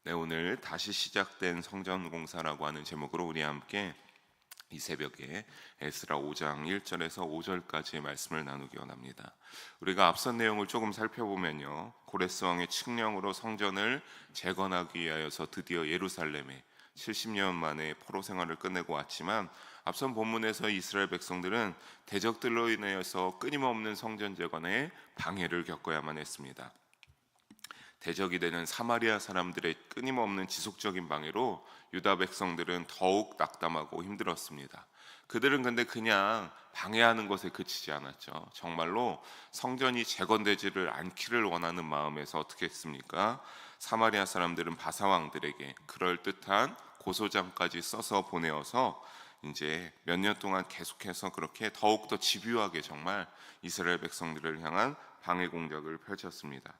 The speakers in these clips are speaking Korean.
네, 오늘 다시 시작된 성전 공사라고 하는 제목으로 우리 함께 이 새벽에 에스라 5장 1절에서 5절까지의 말씀을 나누기 원합니다. 우리가 앞선 내용을 조금 살펴보면요, 고레스 왕의 칙령으로 성전을 재건하기 위하여서 드디어 예루살렘에 70년 만에 포로 생활을 끝내고 왔지만, 앞선 본문에서 이스라엘 백성들은 대적들로 인하여서 끊임없는 성전 재건에 방해를 겪어야만 했습니다. 대적이 되는 사마리아 사람들의 끊임없는 지속적인 방해로 유다 백성들은 더욱 낙담하고 힘들었습니다. 그들은 근데 그냥 방해하는 것에 그치지 않았죠. 정말로 성전이 재건되지를 않기를 원하는 마음에서 어떻게 했습니까? 사마리아 사람들은 바사 왕들에게 그럴듯한 고소장까지 써서 보내어서 이제 몇 년 동안 계속해서 그렇게 더욱더 집요하게 정말 이스라엘 백성들을 향한 방해 공작을 펼쳤습니다.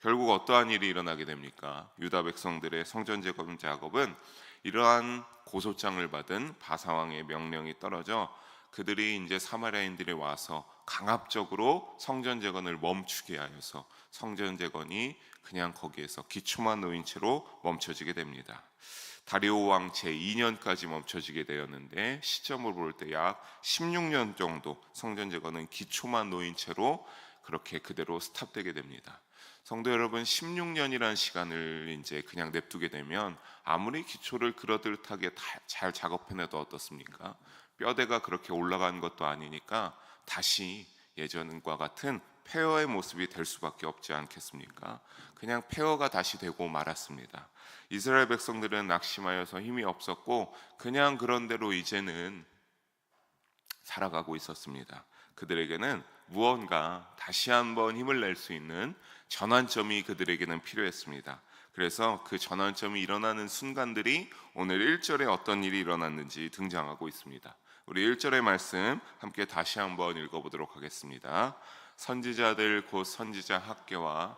결국 어떠한 일이 일어나게 됩니까? 유다 백성들의 성전 재건 작업은 이러한 고소장을 받은 바사왕의 명령이 떨어져 그들이 이제 사마리아인들이 와서 강압적으로 성전 재건을 멈추게 하여서 성전 재건이 그냥 거기에서 기초만 놓인 채로 멈춰지게 됩니다. 다리오 왕 제2년까지 멈춰지게 되었는데, 시점을 볼 때 약 16년 정도 성전 재건은 기초만 놓인 채로 그렇게 그대로 스탑되게 됩니다. 성도 여러분, 16년이라는 시간을 이제 그냥 냅두게 되면 아무리 기초를 그러듯하게 잘 작업해내도 어떻습니까? 뼈대가 그렇게 올라간 것도 아니니까 다시 예전과 같은 폐허의 모습이 될 수밖에 없지 않겠습니까? 그냥 폐허가 다시 되고 말았습니다. 이스라엘 백성들은 낙심하여서 힘이 없었고 그냥 그런 대로 이제는 살아가고 있었습니다. 그들에게는 무언가 다시 한번 힘을 낼 수 있는 전환점이 그들에게는 필요했습니다. 그래서 그 전환점이 일어나는 순간들이 오늘 1절에 어떤 일이 일어났는지 등장하고 있습니다. 우리 1절의 말씀 함께 다시 한번 읽어보도록 하겠습니다. 선지자들 곧 선지자 학계와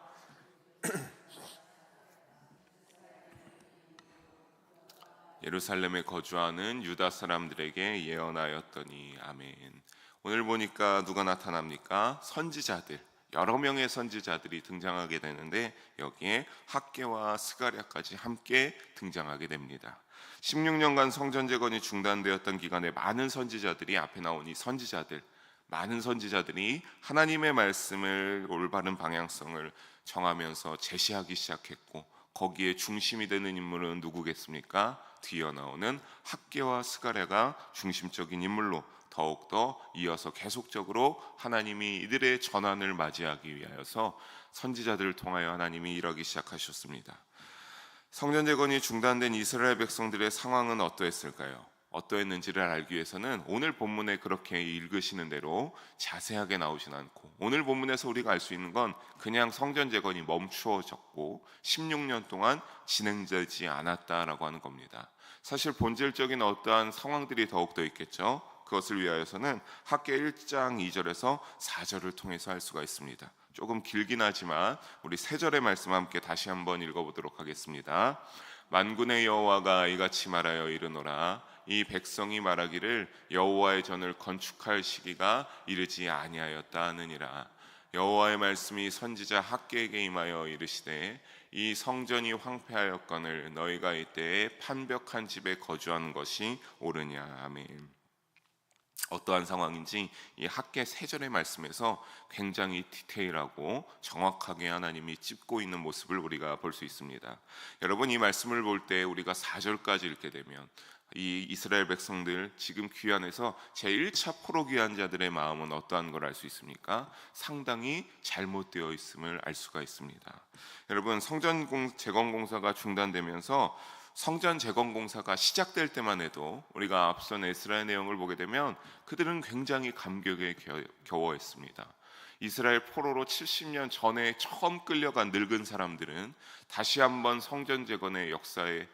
예루살렘에 거주하는 유다 사람들에게 예언하였더니. 아멘. 오늘 보니까 누가 나타납니까? 선지자들, 여러 명의 선지자들이 등장하게 되는데 여기에 학개와 스가랴까지 함께 등장하게 됩니다. 16년간 성전 재건이 중단되었던 기간에 많은 선지자들이, 앞에 나온 이 선지자들, 많은 선지자들이 하나님의 말씀을 올바른 방향성을 정하면서 제시하기 시작했고, 거기에 중심이 되는 인물은 누구겠습니까? 뒤이어 나오는 학개와 스가랴가 중심적인 인물로 더욱더 이어서 계속적으로 하나님이 이들의 전환을 맞이하기 위하여서 선지자들을 통하여 하나님이 일하기 시작하셨습니다. 성전 재건이 중단된 이스라엘 백성들의 상황은 어떠했을까요? 어떠했는지를 알기 위해서는 오늘 본문에 그렇게 읽으시는 대로 자세하게 나오진 않고, 오늘 본문에서 우리가 알 수 있는 건 그냥 성전 재건이 멈추어졌고 16년 동안 진행되지 않았다라고 하는 겁니다. 사실 본질적인 어떠한 상황들이 더욱더 있겠죠. 그것을 위하여서는 학개 1장 2절에서 4절을 통해서 할 수가 있습니다. 조금 길긴 하지만 우리 3절의 말씀 함께 다시 한번 읽어보도록 하겠습니다. 만군의 여호와가 이같이 말하여 이르노라. 이 백성이 말하기를 여호와의 전을 건축할 시기가 이르지 아니하였다 하느니라. 여호와의 말씀이 선지자 학개에게 임하여 이르시되, 이 성전이 황폐하였거늘 너희가 이때에 판벽한 집에 거주하는 것이 옳으냐. 아멘. 어떠한 상황인지 이 학개 3절의 말씀에서 굉장히 디테일하고 정확하게 하나님이 짚고 있는 모습을 우리가 볼 수 있습니다. 여러분, 이 말씀을 볼 때 우리가 4절까지 읽게 되면 이 이스라엘 백성들, 지금 귀환해서 제1차 포로 귀환 자들의 마음은 어떠한 걸 알 수 있습니까? 상당히 잘못되어 있음을 알 수가 있습니다. 여러분, 성전 재건 공사가 중단되면서 성전 재건 공사가 시작될 때만 해도 우리가 앞선 에스라의 내용을 보게 되면 그들은 굉장히 감격에 겨워했습니다. 이스라엘 포로로 70년 전에 처음 끌려간 늙은 사람들은 다시 한번 성전 재건의 역사에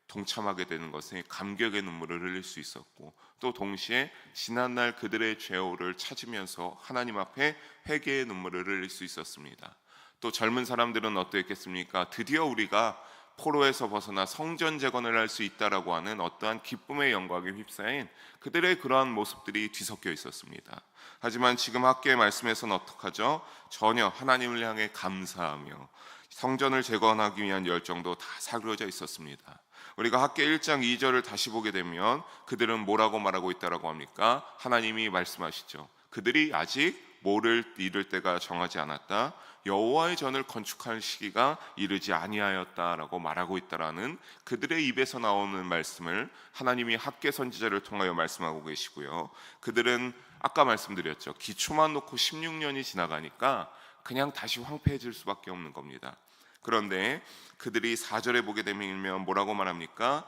동참하게 되는 것에 감격의 눈물을 흘릴 수 있었고, 또 동시에 지난날 그들의 죄오를 찾으면서 하나님 앞에 회개의 눈물을 흘릴 수 있었습니다. 또 젊은 사람들은 어떠했겠습니까? 드디어 우리가 포로에서 벗어나 성전 재건을 할 수 있다라고 하는 어떠한 기쁨의 영광에 휩싸인 그들의 그러한 모습들이 뒤섞여 있었습니다. 하지만 지금 학교의 말씀에서는 어떡하죠? 전혀 하나님을 향해 감사하며 성전을 재건하기 위한 열정도 다 사그러져 있었습니다. 우리가 학교 1장 2절을 다시 보게 되면 그들은 뭐라고 말하고 있다라고 합니까? 하나님이 말씀하시죠. 그들이 아직 뭐를 이룰 때가 정하지 않았다. 여호와의 전을 건축할 시기가 이르지 아니하였다라고 말하고 있다라는 그들의 입에서 나오는 말씀을 하나님이 학개 선지자를 통하여 말씀하고 계시고요. 그들은 아까 말씀드렸죠. 기초만 놓고 16년이 지나가니까 그냥 다시 황폐해질 수밖에 없는 겁니다. 그런데 그들이 4절에 보게 되면 뭐라고 말합니까?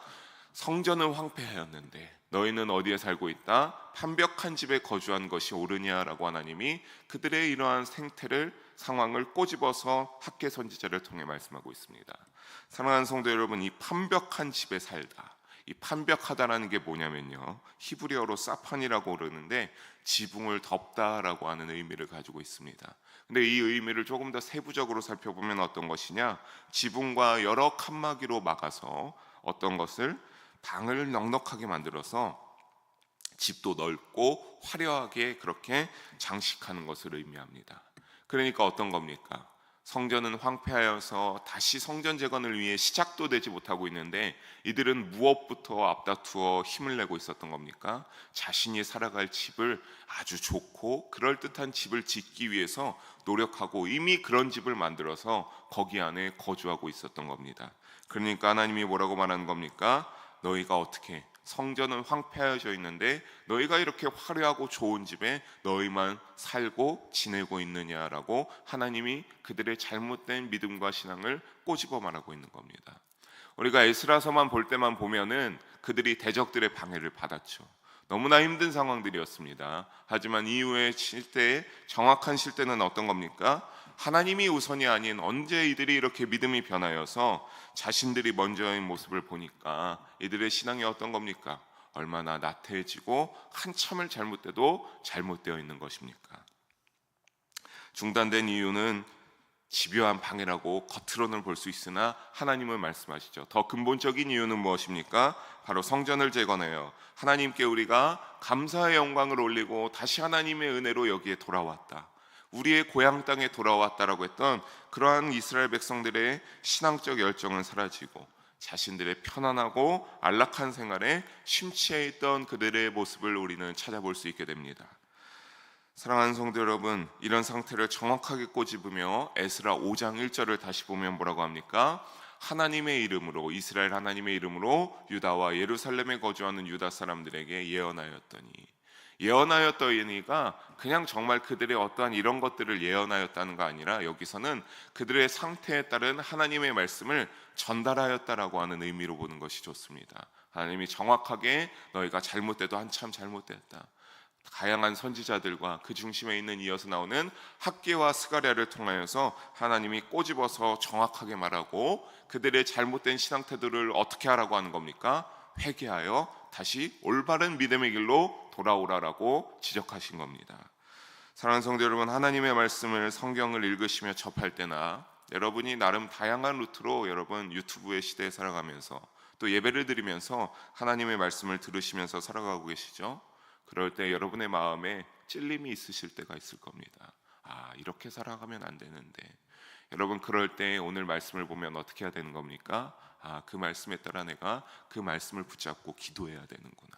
성전은 황폐하였는데 너희는 어디에 살고 있다? 판벽한 집에 거주한 것이 옳으냐라고 하나님이 그들의 이러한 상황을 꼬집어서 학개 선지자를 통해 말씀하고 있습니다. 사랑하는 성도 여러분, 이 판벽한 집에 살다, 이 판벽하다라는 게 뭐냐면요, 히브리어로 사판이라고 그러는데 지붕을 덮다라고 하는 의미를 가지고 있습니다. 근데 이 의미를 조금 더 세부적으로 살펴보면 어떤 것이냐, 지붕과 여러 칸막이로 막아서 어떤 것을 방을 넉넉하게 만들어서 집도 넓고 화려하게 그렇게 장식하는 것을 의미합니다. 그러니까 어떤 겁니까? 성전은 황폐하여서 다시 성전 재건을 위해 시작도 되지 못하고 있는데 이들은 무엇부터 앞다투어 힘을 내고 있었던 겁니까? 자신이 살아갈 집을 아주 좋고 그럴듯한 집을 짓기 위해서 노력하고 이미 그런 집을 만들어서 거기 안에 거주하고 있었던 겁니다. 그러니까 하나님이 뭐라고 말하는 겁니까? 너희가 어떻게 성전은 황폐해져 있는데 너희가 이렇게 화려하고 좋은 집에 너희만 살고 지내고 있느냐라고 하나님이 그들의 잘못된 믿음과 신앙을 꼬집어 말하고 있는 겁니다. 우리가 에스라서만 볼 때만 보면은 그들이 대적들의 방해를 받았죠. 너무나 힘든 상황들이었습니다. 하지만 이후에 실제의 정확한 실제는 어떤 겁니까? 하나님이 우선이 아닌 언제 이들이 이렇게 믿음이 변하여서 자신들이 먼저인 모습을 보니까 이들의 신앙이 어떤 겁니까? 얼마나 나태해지고 한참을 잘못돼도 잘못되어 있는 것입니까? 중단된 이유는 집요한 방해라고 겉으로는 볼 수 있으나 하나님은 말씀하시죠. 더 근본적인 이유는 무엇입니까? 바로 성전을 재건해요. 하나님께 우리가 감사의 영광을 올리고 다시 하나님의 은혜로 여기에 돌아왔다, 우리의 고향 땅에 돌아왔다라고 했던 그러한 이스라엘 백성들의 신앙적 열정은 사라지고 자신들의 편안하고 안락한 생활에 심취해 있던 그들의 모습을 우리는 찾아볼 수 있게 됩니다. 사랑하는 성도 여러분, 이런 상태를 정확하게 꼬집으며 에스라 5장 1절을 다시 보면 뭐라고 합니까? 하나님의 이름으로, 이스라엘 하나님의 이름으로 유다와 예루살렘에 거주하는 유다 사람들에게 예언하였더니가 그냥 정말 그들의 어떠한 이런 것들을 예언하였다는 거 아니라 여기서는 그들의 상태에 따른 하나님의 말씀을 전달하였다라고 하는 의미로 보는 것이 좋습니다. 하나님이 정확하게 너희가 잘못돼도 한참 잘못됐다, 다양한 선지자들과 그 중심에 있는 이어서 나오는 학개와 스가랴를 통하여서 하나님이 꼬집어서 정확하게 말하고 그들의 잘못된 신앙 태도를 어떻게 하라고 하는 겁니까? 회개하여 다시 올바른 믿음의 길로 돌아오라라고 지적하신 겁니다. 사랑하는 성도 여러분, 하나님의 말씀을 성경을 읽으시며 접할 때나 여러분이 나름 다양한 루트로 여러분 유튜브의 시대에 살아가면서 또 예배를 드리면서 하나님의 말씀을 들으시면서 살아가고 계시죠. 그럴 때 여러분의 마음에 찔림이 있으실 때가 있을 겁니다. 이렇게 살아가면 안 되는데. 여러분, 그럴 때 오늘 말씀을 보면 어떻게 해야 되는 겁니까? 그 말씀에 따라 내가 그 말씀을 붙잡고 기도해야 되는구나.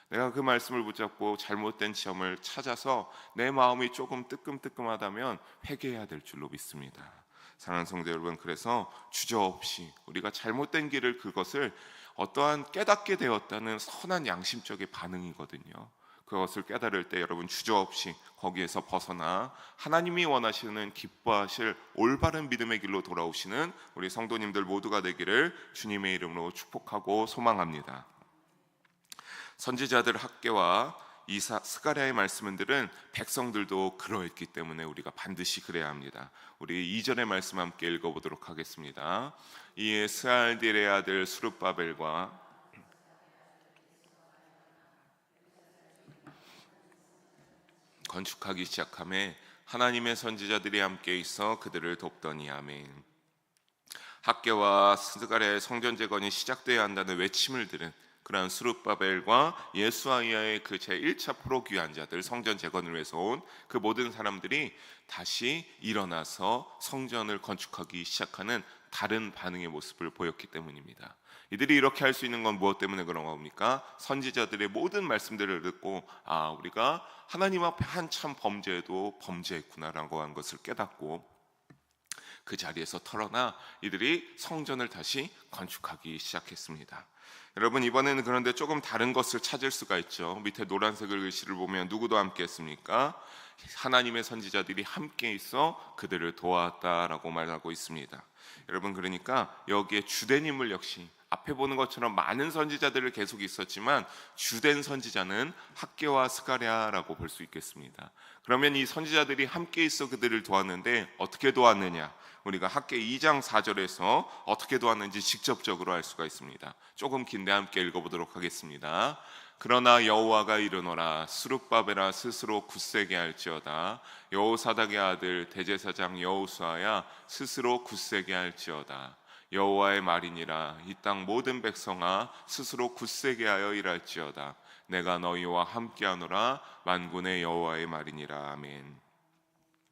내가 그 말씀을 붙잡고 잘못된 지점을 찾아서 내 마음이 조금 뜨끔뜨끔하다면 회개해야 될 줄로 믿습니다. 사랑하는 성도 여러분, 그래서 주저없이 우리가 잘못된 길을, 그것을 어떠한 깨닫게 되었다는 선한 양심적인 반응이거든요. 그것을 깨달을 때 여러분 주저없이 거기에서 벗어나 하나님이 원하시는 기뻐하실 올바른 믿음의 길로 돌아오시는 우리 성도님들 모두가 되기를 주님의 이름으로 축복하고 소망합니다. 선지자들 학개와 스가랴의 말씀들은 백성들도 그러했기 때문에 우리가 반드시 그래야 합니다. 우리 2절의 말씀 함께 읽어보도록 하겠습니다. 이에 스알디엘의 아들 스룹바벨과 건축하기 시작하며 하나님의 선지자들이 함께 있어 그들을 돕더니. 아멘. 학개와 스가랴의 성전 재건이 시작돼야 한다는 외침을 들은 그러한 스룹바벨과 예수아이아의 그 제1차 포로귀환 자들, 성전 재건을 위해서 온 그 모든 사람들이 다시 일어나서 성전을 건축하기 시작하는 다른 반응의 모습을 보였기 때문입니다. 이들이 이렇게 할 수 있는 건 무엇 때문에 그런 겁니까? 선지자들의 모든 말씀들을 듣고 우리가 하나님 앞에 한참 범죄도 범죄했구나라고 하는 것을 깨닫고 그 자리에서 털어나 이들이 성전을 다시 건축하기 시작했습니다. 여러분, 이번에는 그런데 조금 다른 것을 찾을 수가 있죠. 밑에 노란색 글씨를 보면 누구도 함께 했습니까? 하나님의 선지자들이 함께 있어 그들을 도왔다라고 말하고 있습니다. 여러분, 그러니까 여기에 주된 인물 역시 앞에 보는 것처럼 많은 선지자들을 계속 있었지만 주된 선지자는 학개와 스가랴라고 볼 수 있겠습니다. 그러면 이 선지자들이 함께 있어 그들을 도왔는데 어떻게 도왔느냐? 우리가 학개 2장 4절에서 어떻게 도왔는지 직접적으로 알 수가 있습니다. 조금 긴데 함께 읽어보도록 하겠습니다. 그러나 여호와가 이르노라, 스룹바벨아 스스로 굳세게 할지어다. 여호사닥의 아들 대제사장 여호수아야 스스로 굳세게 할지어다. 여호와의 말이니라, 이 땅 모든 백성아 스스로 굳세게 하여 일할지어다. 내가 너희와 함께하노라, 만군의 여호와의 말이니라. 아멘.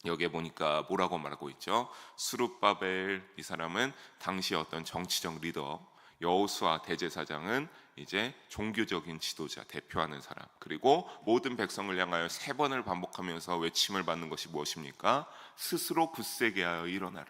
여기에 보니까 뭐라고 말하고 있죠? 스룹바벨, 이 사람은 당시 어떤 정치적 리더, 여호수아 대제사장은 이제 종교적인 지도자, 대표하는 사람, 그리고 모든 백성을 향하여 3번을 반복하면서 외침을 받는 것이 무엇입니까? 스스로 굳세게 하여 일어나라,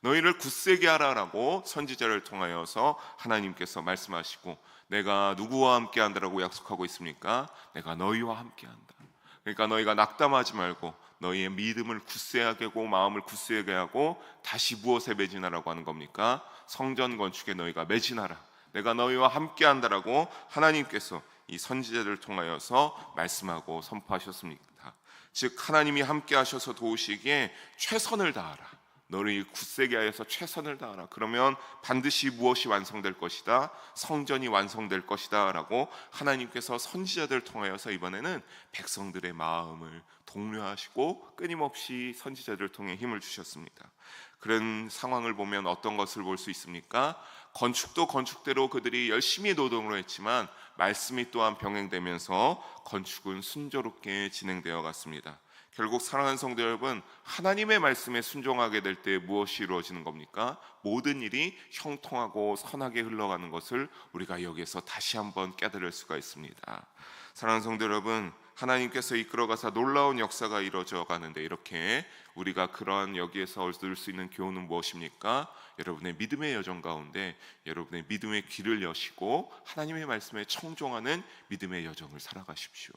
너희를 굳세게 하라라고 선지자를 통하여서 하나님께서 말씀하시고, 내가 누구와 함께 한다라고 약속하고 있습니까? 내가 너희와 함께 한다. 그러니까 너희가 낙담하지 말고 너희의 믿음을 굳세하게 하고 마음을 굳세하게 하고 다시 무엇에 매진하라고 하는 겁니까? 성전 건축에 너희가 매진하라, 내가 너희와 함께 한다라고 하나님께서 이 선지자들을 통하여서 말씀하고 선포하셨습니다. 즉 하나님이 함께 하셔서 도우시기에 최선을 다하라, 너를 굳세게 하여서 최선을 다하라. 그러면 반드시 무엇이 완성될 것이다? 성전이 완성될 것이다 라고 하나님께서 선지자들을 통하여서 이번에는 백성들의 마음을 독려하시고 끊임없이 선지자들을 통해 힘을 주셨습니다. 그런 상황을 보면 어떤 것을 볼 수 있습니까? 건축도 건축대로 그들이 열심히 노동을 했지만 말씀이 또한 병행되면서 건축은 순조롭게 진행되어 갔습니다. 결국 사랑하는 성도 여러분, 하나님의 말씀에 순종하게 될 때 무엇이 이루어지는 겁니까? 모든 일이 형통하고 선하게 흘러가는 것을 우리가 여기에서 다시 한번 깨달을 수가 있습니다. 사랑하는 성도 여러분, 하나님께서 이끌어가사 놀라운 역사가 이루어져 가는데 이렇게 우리가 그러한 여기에서 얻을 수 있는 교훈은 무엇입니까? 여러분의 믿음의 여정 가운데 여러분의 믿음의 귀를 여시고 하나님의 말씀에 청종하는 믿음의 여정을 살아가십시오.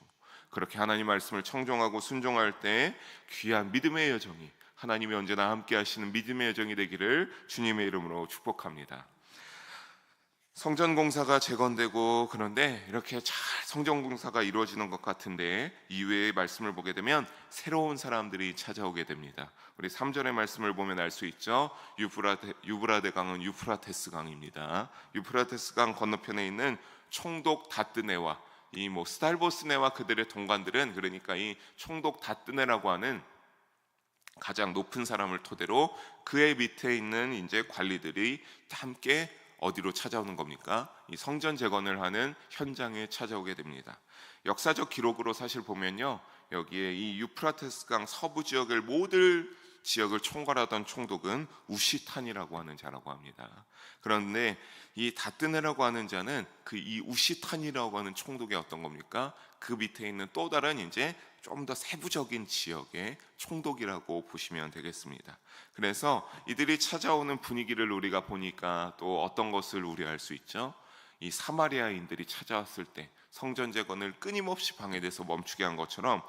그렇게 하나님 말씀을 청종하고 순종할 때 귀한 믿음의 여정이, 하나님이 언제나 함께 하시는 믿음의 여정이 되기를 주님의 이름으로 축복합니다. 성전 공사가 재건되고 그런데 이렇게 잘 성전 공사가 이루어지는 것 같은데 이후의 말씀을 보게 되면 새로운 사람들이 찾아오게 됩니다. 우리 3절의 말씀을 보면 알 수 있죠. 유브라데 강은 유프라테스 강입니다. 유프라테스 강 건너편에 있는 총독 다뜨네와 이 스달보스네와 그들의 동관들은, 그러니까 이 총독 다뜨네라고 하는 가장 높은 사람을 토대로 그의 밑에 있는 이제 관리들이 함께 어디로 찾아오는 겁니까? 이 성전 재건을 하는 현장에 찾아오게 됩니다. 역사적 기록으로 사실 보면요, 여기에 이 유프라테스 강 서부 지역을 모든 지역을 총괄하던 총독은 우시탄이라고 하는 자라고 합니다. 그런데 이 다뜨네라고 하는 자는 그 이 우시탄이라고 하는 총독의 어떤 겁니까? 그 밑에 있는 또 다른 이제 좀 더 세부적인 지역의 총독이라고 보시면 되겠습니다. 그래서 이들이 찾아오는 분위기를 우리가 보니까 또 어떤 것을 우려할 수 있죠? 이 사마리아인들이 찾아왔을 때 성전 재건을 끊임없이 방해돼서 멈추게 한 것처럼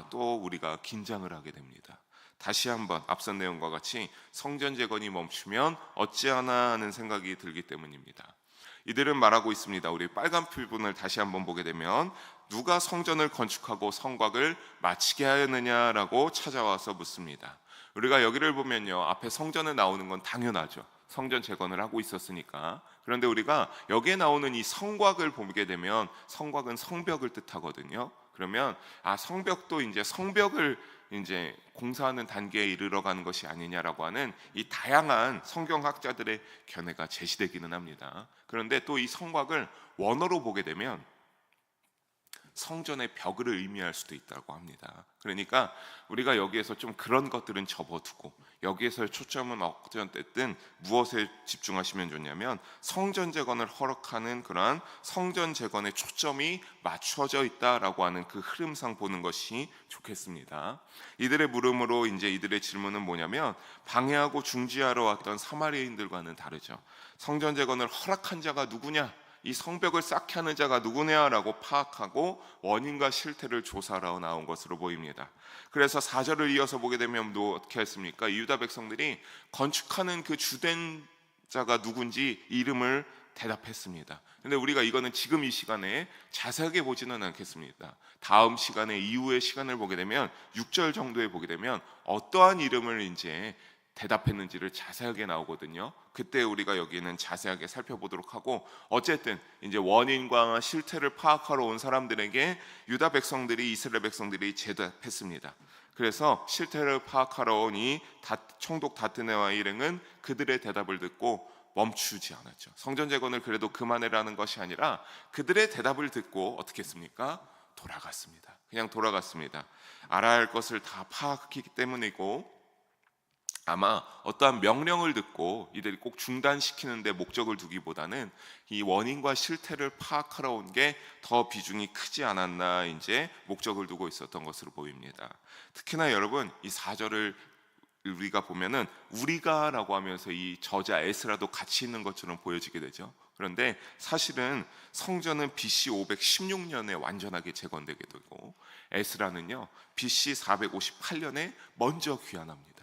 또 우리가 긴장을 하게 됩니다. 다시 한번 앞선 내용과 같이 성전 재건이 멈추면 어찌하나 하는 생각이 들기 때문입니다. 이들은 말하고 있습니다. 우리 빨간 표본을 다시 한번 보게 되면 누가 성전을 건축하고 성곽을 마치게 하였느냐라고 찾아와서 묻습니다. 우리가 여기를 보면요, 앞에 성전에 나오는 건 당연하죠. 성전 재건을 하고 있었으니까. 그런데 우리가 여기에 나오는 이 성곽을 보게 되면 성곽은 성벽을 뜻하거든요. 그러면 성벽도 이제 성벽을 이제 공사하는 단계에 이르러가는 것이 아니냐라고 하는 이 다양한 성경학자들의 견해가 제시되기는 합니다. 그런데 또 이 성곽을 원어로 보게 되면 성전의 벽을 의미할 수도 있다고 합니다. 그러니까 우리가 여기에서 좀 그런 것들은 접어두고 여기에서의 초점은 어쨌든 무엇에 집중하시면 좋냐면 성전 재건을 허락하는 그러한 성전 재건의 초점이 맞춰져 있다라고 하는 그 흐름상 보는 것이 좋겠습니다. 이들의 물음으로 이제 이들의 질문은 뭐냐면 방해하고 중지하러 왔던 사마리아인들과는 다르죠. 성전 재건을 허락한 자가 누구냐? 이 성벽을 쌓게 하는 자가 누구냐라고 파악하고 원인과 실태를 조사하러 나온 것으로 보입니다. 그래서 4절을 이어서 보게 되면 또 어떻게 했습니까? 유다 백성들이 건축하는 그 주된 자가 누군지 이름을 대답했습니다. 근데 우리가 이거는 지금 이 시간에 자세하게 보지는 않겠습니다. 다음 시간에 이후의 시간을 보게 되면 6절 정도에 보게 되면 어떠한 이름을 이제 대답했는지를 자세하게 나오거든요. 그때 우리가 여기는 자세하게 살펴보도록 하고, 어쨌든 이제 원인과 실태를 파악하러 온 사람들에게 유다 백성들이 이스라엘 백성들이 대답했습니다. 그래서 실태를 파악하러 온 이 총독 다트네와 일행은 그들의 대답을 듣고 멈추지 않았죠. 성전 재건을 그래도 그만해라는 것이 아니라 그들의 대답을 듣고 어떻게 했습니까? 돌아갔습니다. 그냥 돌아갔습니다. 알아야 할 것을 다 파악했기 때문이고, 아마 어떠한 명령을 듣고 이들이 꼭 중단시키는 데 목적을 두기보다는 이 원인과 실태를 파악하러 온 게 더 비중이 크지 않았나, 이제 목적을 두고 있었던 것으로 보입니다. 특히나 여러분, 이 4절을 우리가 보면은 우리가라고 하면서 이 저자 에스라도 같이 있는 것처럼 보여지게 되죠. 그런데 사실은 성전은 BC 516년에 완전하게 재건되게 되고 에스라는요 BC 458년에 먼저 귀환합니다.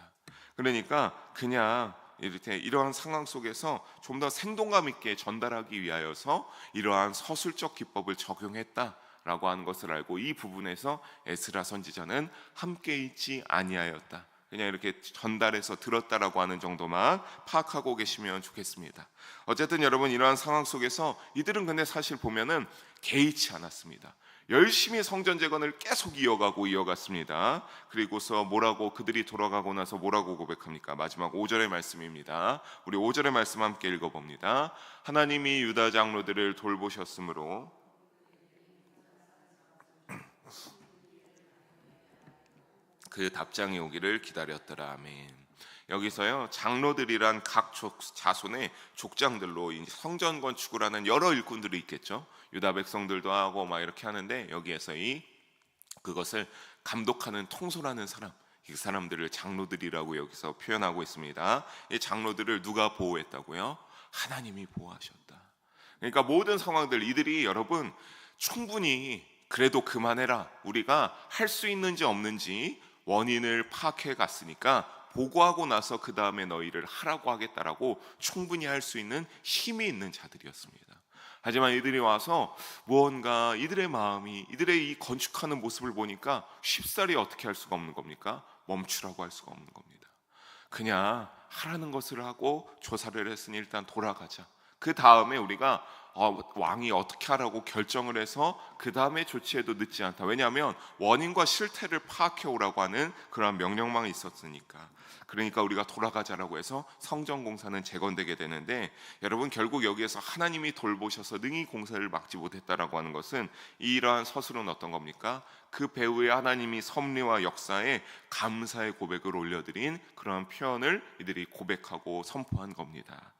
그러니까 그냥 이렇게 이러한 상황 속에서 좀 더 생동감 있게 전달하기 위하여서 이러한 서술적 기법을 적용했다라고 하는 것을 알고, 이 부분에서 에스라 선지자는 함께 있지 아니하였다, 그냥 이렇게 전달해서 들었다라고 하는 정도만 파악하고 계시면 좋겠습니다. 어쨌든 여러분, 이러한 상황 속에서 이들은 근데 사실 보면은 개의치 않았습니다. 열심히 성전 재건을 계속 이어갔습니다. 그리고서 뭐라고, 그들이 돌아가고 나서 뭐라고 고백합니까? 마지막 5절의 말씀입니다. 우리 5절의 말씀 함께 읽어봅니다. 하나님이 유다 장로들을 돌보셨으므로 그 답장이 오기를 기다렸더라. 아멘. 여기서요, 장로들이란 각 자손의 족장들로 성전 건축을 하는 여러 일꾼들이 있겠죠. 유다 백성들도 하고 막 이렇게 하는데, 여기에서 그것을 감독하는, 통솔하는 사람, 이 사람들을 장로들이라고 여기서 표현하고 있습니다. 이 장로들을 누가 보호했다고요? 하나님이 보호하셨다. 그러니까 모든 상황들, 이들이 여러분 충분히 그래도 그만해라, 우리가 할 수 있는지 없는지 원인을 파악해 갔으니까 보고하고 나서 그 다음에 너희를 하라고 하겠다라고 충분히 할 수 있는 힘이 있는 자들이었습니다. 하지만 이들이 와서 무언가 이들의 마음이, 이들의 이 건축하는 모습을 보니까 쉽사리 어떻게 할 수가 없는 겁니까? 멈추라고 할 수가 없는 겁니다. 그냥 하라는 것을 하고 조사를 했으니 일단 돌아가자. 그 다음에 우리가 왕이 어떻게 하라고 결정을 해서 그 다음에 조치해도 늦지 않다. 왜냐하면 원인과 실태를 파악해 오라고 하는 그런 명령망이 있었으니까. 그러니까 우리가 돌아가자라고 해서 성전 공사는 재건되게 되는데, 여러분 결국 여기에서 하나님이 돌보셔서 능히 공사를 막지 못했다라고 하는 것은, 이러한 서술은 어떤 겁니까? 그 배후에 하나님이 섭리와 역사에 감사의 고백을 올려드린 그런 표현을 이들이 고백하고 선포한 겁니다.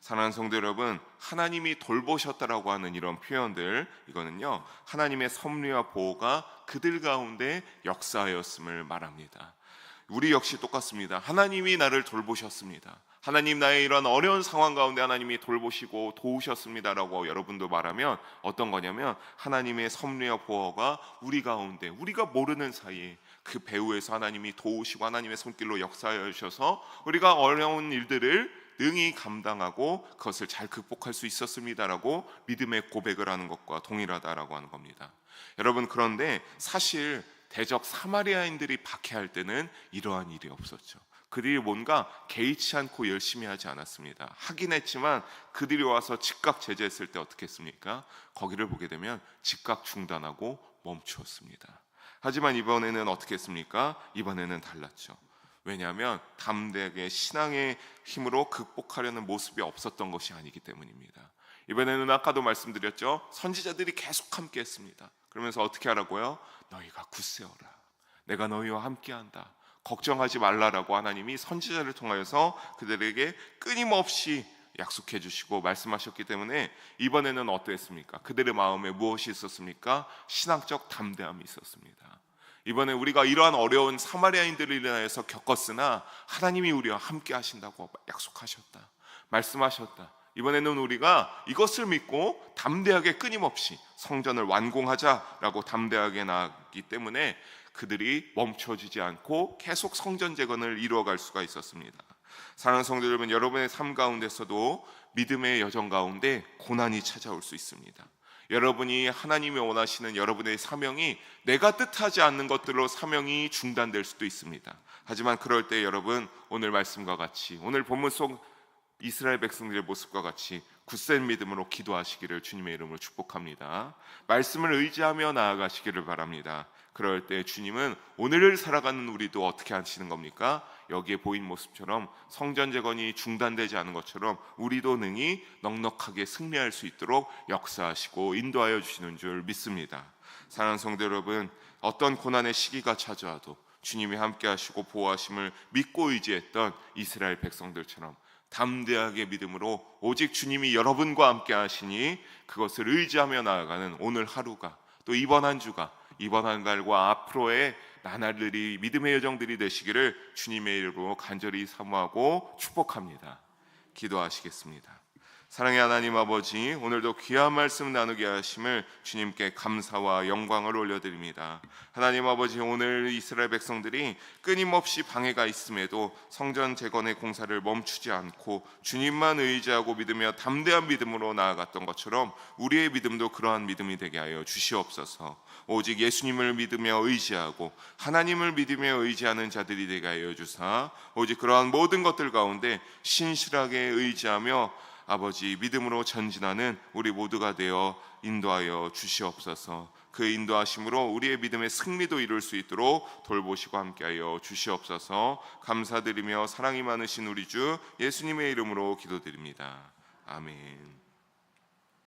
사랑하는 성도 여러분, 하나님이 돌보셨다라고 하는 이런 표현들, 이거는요 하나님의 섭리와 보호가 그들 가운데 역사하였음을 말합니다. 우리 역시 똑같습니다. 하나님이 나를 돌보셨습니다. 하나님, 나의 이런 어려운 상황 가운데 하나님이 돌보시고 도우셨습니다라고 여러분도 말하면 어떤 거냐면, 하나님의 섭리와 보호가 우리 가운데, 우리가 모르는 사이에 그 배후에서 하나님이 도우시고 하나님의 손길로 역사하여 주셔서 우리가 어려운 일들을 능히 감당하고 그것을 잘 극복할 수 있었습니다라고 믿음의 고백을 하는 것과 동일하다라고 하는 겁니다. 여러분, 그런데 사실 대적 사마리아인들이 박해할 때는 이러한 일이 없었죠. 그들이 뭔가 개의치 않고 열심히 하지 않았습니다. 하긴 했지만 그들이 와서 즉각 제재했을 때 어떻게 했습니까? 거기를 보게 되면 즉각 중단하고 멈추었습니다. 하지만 이번에는 어떻게 했습니까? 이번에는 달랐죠. 왜냐하면 담대하게 신앙의 힘으로 극복하려는 모습이 없었던 것이 아니기 때문입니다. 이번에는 아까도 말씀드렸죠. 선지자들이 계속 함께 했습니다. 그러면서 어떻게 하라고요? 너희가 굳세어라. 내가 너희와 함께한다. 걱정하지 말라라고 하나님이 선지자를 통하여서 그들에게 끊임없이 약속해 주시고 말씀하셨기 때문에 이번에는 어떠했습니까? 그들의 마음에 무엇이 있었습니까? 신앙적 담대함이 있었습니다. 이번에 우리가 이러한 어려운 사마리아인들을 인하여서 겪었으나 하나님이 우리와 함께 하신다고 약속하셨다, 말씀하셨다. 이번에는 우리가 이것을 믿고 담대하게 끊임없이 성전을 완공하자라고 담대하게 나아가기 때문에 그들이 멈춰지지 않고 계속 성전 재건을 이루어갈 수가 있었습니다. 사랑하는 성도 여러분, 여러분의 삶 가운데서도 믿음의 여정 가운데 고난이 찾아올 수 있습니다. 여러분이 하나님이 원하시는 여러분의 사명이 내가 뜻하지 않는 것들로 사명이 중단될 수도 있습니다. 하지만 그럴 때 여러분, 오늘 말씀과 같이, 오늘 본문 속 이스라엘 백성들의 모습과 같이 굳센 믿음으로 기도하시기를 주님의 이름으로 축복합니다. 말씀을 의지하며 나아가시기를 바랍니다. 그럴 때 주님은 오늘을 살아가는 우리도 어떻게 하시는 겁니까? 여기에 보인 모습처럼 성전 재건이 중단되지 않은 것처럼 우리도 능히 넉넉하게 승리할 수 있도록 역사하시고 인도하여 주시는 줄 믿습니다. 사랑하는 성도 여러분, 어떤 고난의 시기가 찾아와도 주님이 함께 하시고 보호하심을 믿고 의지했던 이스라엘 백성들처럼 담대하게 믿음으로 오직 주님이 여러분과 함께 하시니 그것을 의지하며 나아가는 오늘 하루가, 또 이번 한 주가, 이번 한 달과 앞으로의 나날들이 믿음의 여정들이 되시기를 주님의 이름으로 간절히 사모하고 축복합니다. 기도하시겠습니다. 사랑의 하나님 아버지, 오늘도 귀한 말씀 나누게 하심을 주님께 감사와 영광을 올려드립니다. 하나님 아버지, 오늘 이스라엘 백성들이 끊임없이 방해가 있음에도 성전 재건의 공사를 멈추지 않고 주님만 의지하고 믿으며 담대한 믿음으로 나아갔던 것처럼 우리의 믿음도 그러한 믿음이 되게 하여 주시옵소서. 오직 예수님을 믿으며 의지하고 하나님을 믿으며 의지하는 자들이 되게 하여 주사, 오직 그러한 모든 것들 가운데 신실하게 의지하며 아버지 믿음으로 전진하는 우리 모두가 되어 인도하여 주시옵소서. 그 인도하심으로 우리의 믿음의 승리도 이룰 수 있도록 돌보시고 함께하여 주시옵소서. 감사드리며 사랑이 많으신 우리 주 예수님의 이름으로 기도드립니다. 아멘.